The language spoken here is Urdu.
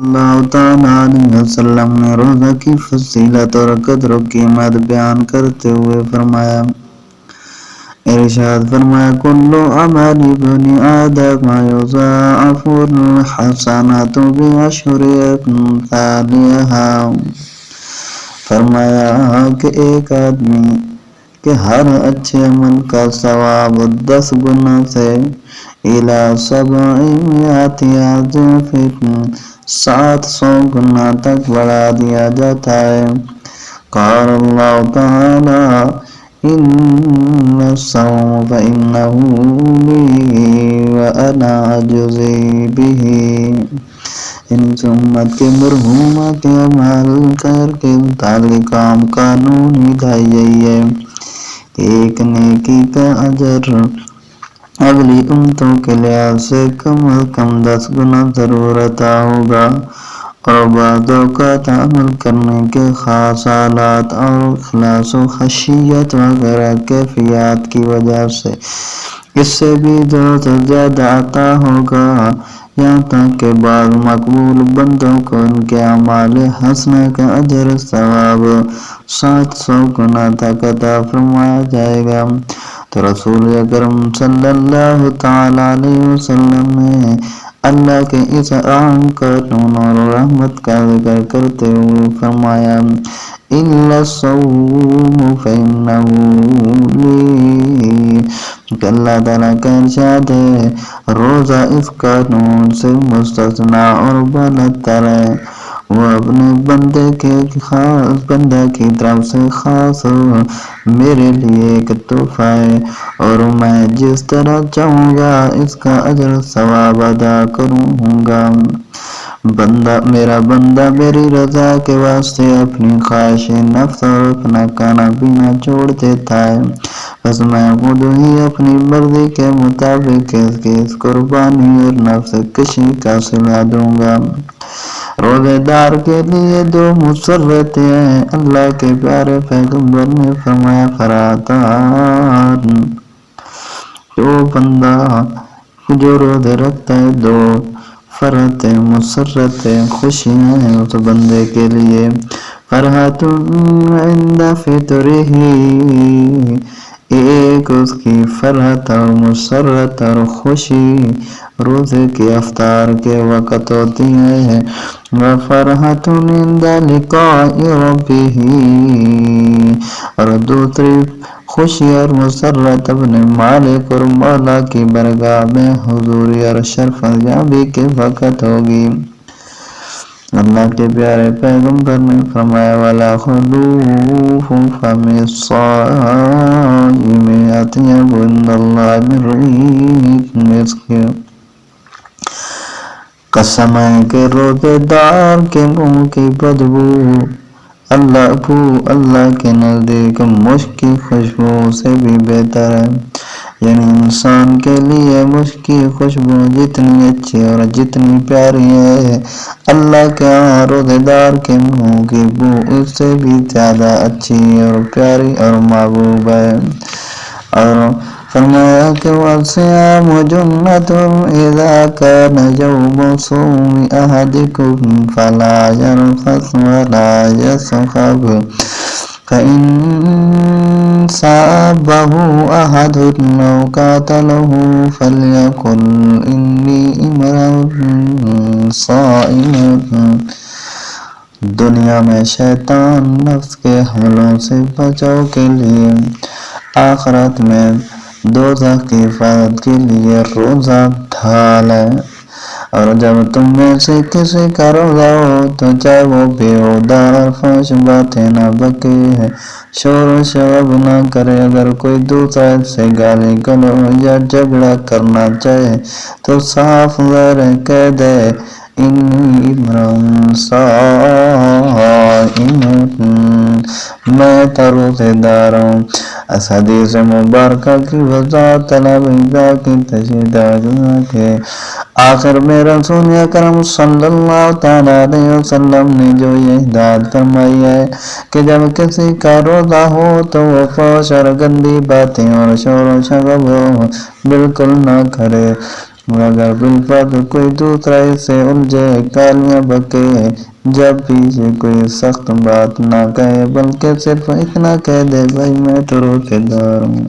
اللہ تعالیٰ علیہ وسلم نے روزہ کی فضیلت اور قدر و قیمت بیان کرتے ہوئے فرمایا، ارشاد فرمایا، کل عمل ابن آدم یضاعف الحسنات بعشر امثالها۔ فرمایا کہ ایک آدمی کہ ہر اچھے عمل کا ثواب 10 گنا سے الی 700 ضعف 700 گنا تک بڑھا دیا جاتا ہے۔ قال اللہ تعالی ان الصوم فإنه لی وأنا أجزی بہ۔ ان سے امت کے مرحومہ کے اعمال خیر کے متعلق عام قانون ہدائی گئی ہے۔ ایک نیکی کا اجر اگلی امتوں کے لحاظ سے کم از کم 10 گنا ضرور عطا ہوگا، اور بعض اوقات عمل کرنے کے خاص حالات اور اخلاص و خشیت وغیرہ کیفیات کی وجہ سے اس سے بھی زیادہ عطا ہوگا، یہاں تک کہ بعض مقبول بندوں کو ان کے اعمال حسنہ کا اجر ثواب 700 گنا تک عطا فرمایا جائے گا۔ تو رسول اکرم صلی اللہ تعالی علیہ وسلم نے اللہ کے اس عام قانون اور رحمت کا ذکر کرتے ہوئے فرمایا، الا الصوم فإنه لی، کہ اللہ تعالیٰ کا ارشاد ہے روزہ اس قانون سے مستثنیٰ اور بالاتر ہے، وہ اپنے بندہ کی طرف سے خاص میرے لیے ایک تحفہ ہے، اور میں جس طرح چاہوں گا اس کا اجر ثواب ادا کروں گا۔ میرا بندہ میری رضا کے واسطے اپنی خواہش نفس اور اپنا کھانا پینا چھوڑ دیتا ہے، بس میں خود ہی اپنی مرضی کے مطابق اس کی اس قربانی اور نفس کشی کا صلہ دوں گا۔ روزے دار کے لیے 2 مسرتیں ہیں۔ اللہ کے پیارے پیغمبر نے فرمایا، فراتان، جو بندہ جو روزے رکھتا ہے 2 فرحتیں مسرتیں خوشیاں ہیں اس بندے کے لیے، فرحت عند فطرہ، ایک اس کی فرحت اور مسرت اور خوشی روزے کے افطار کے وقت ہوتی ہے، وفرحت عند لقاء ربہ، اور دوسری خوشی اور مسرت اپنے مالک اور مولا کی برگاہ میں حضوری اور شرف یابی کے وقت ہوگی۔ اللہ کے پیارے پیغمبر نے فرمایا، وَلَا خُلُوفُ فَمِ الصَّائِمِ أَطْيَبُ عِندَ اللَّهِ مِن رِّيحِ الْمِسْكِ۔ قسم ہے کہ روزے دار کے منہ کی بدبو اللہ کے نزدیک مشک کی خوشبو سے بھی بہتر ہے، یعنی انسان کے لیے مشک کی خوشبو جتنی اچھی اور جتنی پیاری ہے، اللہ کے ہاں روزے دار کے منہ کی بو اس سے بھی زیادہ اچھی اور پیاری اور محبوب ہے۔ اور فرمایا کہ وَالصِّيَامُ جُنَّةٌ إِذَا كَانَ يَوْمُ صَوْمِ أَحَدِكُمْ فَلَا يَرْفَثْ وَلَا يَصْخَبْ، فَإِن سَابَّهُ أَحَدٌ أَوْ قَاتَلَهُ فَلْيَقُلْ إِنِّي امْرُؤٌ صَائِمٌ۔ دنیا میں شیطان نفس کے حملوں سے بچاؤ کے لیے، آخرت میں دوزخ کی حفاظت کے لیے روزہ ڈھال ہے، اور جب تم میں سے کسی کا روزہ ہو تو چاہے وہ بیہودہ اور فحش باتیں نہ بکے، شور و شراب نہ کرے، اگر کوئی دوسرا اس سے گالی گلوچ یا جھگڑا کرنا چاہے تو صاف ظاہر کہہ دے، انی امرؤ صائم، میں تو روزے دار ہوں۔ اس حدیث مبارکہ کی وضاحت طلب کی تشریح کے آخر میں رسول اکرم صلی اللہ تعالی علیہ وسلم نے جو یہ ہدایت فرمائی ہے کہ جب کسی کا روزہ ہو تو وہ فحش اور گندی باتیں اور شور و شراب بالکل نہ کرے، مگر بالفرض کوئی دوسرا اسے الجھے گالیاں بکے، جب پیچھے کوئی سخت بات نہ کہے بلکہ صرف اتنا کہہ دے بھائی میں تو روزے دار ہوں۔